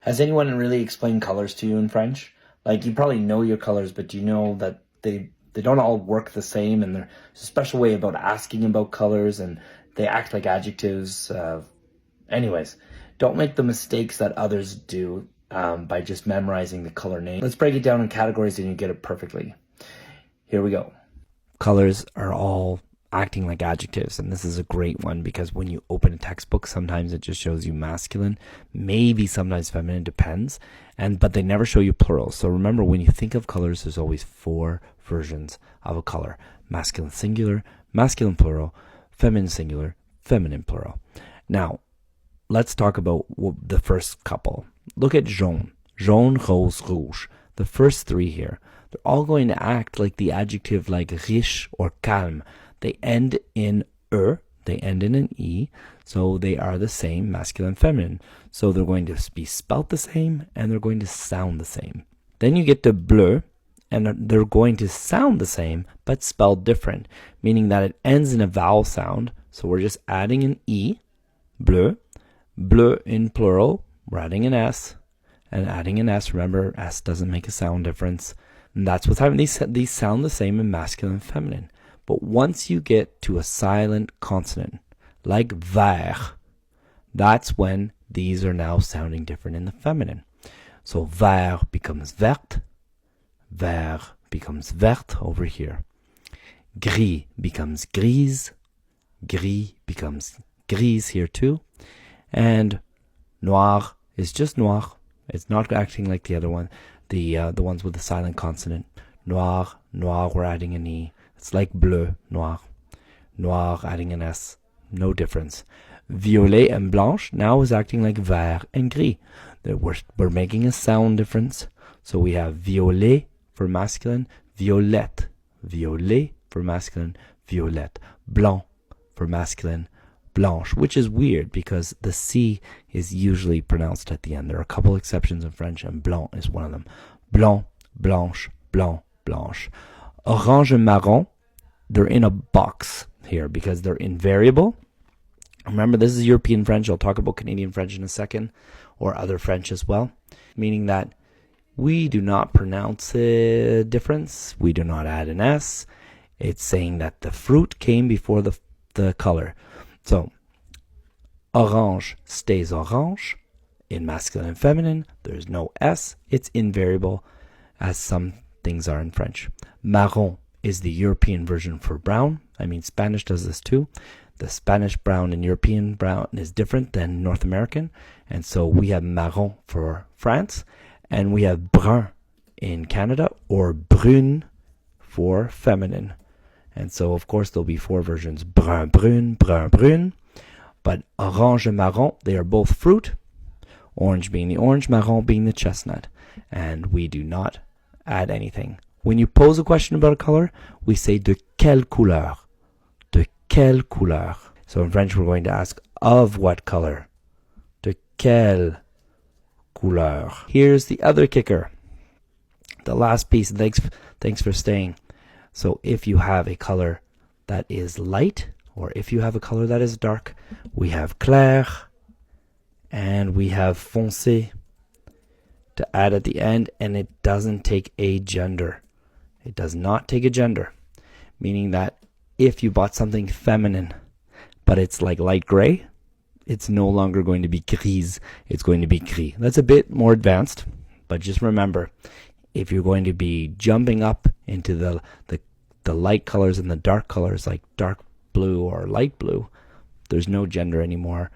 Has anyone really explained colors to you in French? Like, you probably know your colors, but you know that they don't all work the same, and there's a special way about asking about colors, and they act like adjectives. Anyways, don't make the mistakes that others do by just memorizing the color name. Let's break it down in categories and you get it perfectly. Here we go. Colors are all acting like adjectives, and this is a great one because when you open a textbook, sometimes it just shows you masculine, maybe sometimes feminine, depends, but they never show you plural. So remember, when you think of colors, there's always 4 versions of a color: masculine singular, masculine plural, feminine singular, feminine plural. Now let's talk about the first couple. Look at jaune, rose, rouge. The first 3 here, they're all going to act like the adjective, like riche or calme. They end in they end in an e, so they are the same, masculine, feminine. So they're going to be spelt the same, and they're going to sound the same. Then you get to bleu, and they're going to sound the same, but spelled different, meaning that it ends in a vowel sound. So we're just adding an e, bleu, bleu in plural, we're adding an s, and adding an s. Remember, s doesn't make a sound difference. And that's what's happening. These sound the same in masculine and feminine. But once you get to a silent consonant, like vert, that's when these are now sounding different in the feminine. So vert becomes verte, vert becomes verte over here. Gris becomes grise, gris becomes grise here too. And noir is just noir. It's not acting like the other one, the ones with the silent consonant. Noir, noir, we're adding an e. It's like bleu, noir. Noir, adding an s. No difference. Violet and blanche now is acting like vert and gris. We're making a sound difference. So we have violet for masculine, violette. Violet for masculine, violette. Blanc for masculine, blanche, which is weird because the C is usually pronounced at the end. There are a couple exceptions in French, and blanc is one of them. Blanc, blanche, blanc, blanche. Orange and marron, they're in a box here because they're invariable. Remember, this is European French. I'll talk about Canadian French in a second, or other French as well, meaning that we do not pronounce a difference. We do not add an S. It's saying that the fruit came before the color. So, orange stays orange. In masculine and feminine, there's no S. It's invariable, as some things are in French. Marron is the European version for brown. I mean, Spanish does this too. The Spanish brown and European brown is different than North American. And so we have marron for France, and we have brun in Canada, or brune for feminine. And so, of course, there'll be 4 versions: brun, brune, brun, brune. But orange and marron, they are both fruit. Orange being the orange, marron being the chestnut. And we do not add anything. When you pose a question about a color, we say de quelle couleur? De quelle couleur? So in French, we're going to ask of what color? De quelle couleur? Here's the other kicker. The last piece. Thanks for staying. So if you have a color that is light, or if you have a color that is dark, we have clair and we have foncé to add at the end, and it doesn't take a gender. It does not take a gender, meaning that if you bought something feminine, but it's like light gray, it's no longer going to be grise, it's going to be gris. That's a bit more advanced, but just remember, if you're going to be jumping up into the light colors and the dark colors, like dark blue or light blue, there's no gender anymore,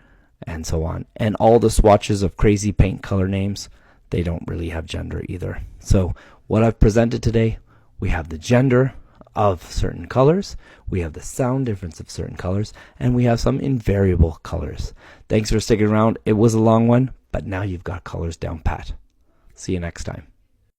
and so on. And all the swatches of crazy paint color names, they don't really have gender either. So what I've presented today, we have the gender of certain colors, we have the sound difference of certain colors, and we have some invariable colors. Thanks for sticking around. It was a long one, but now you've got colors down pat. See you next time.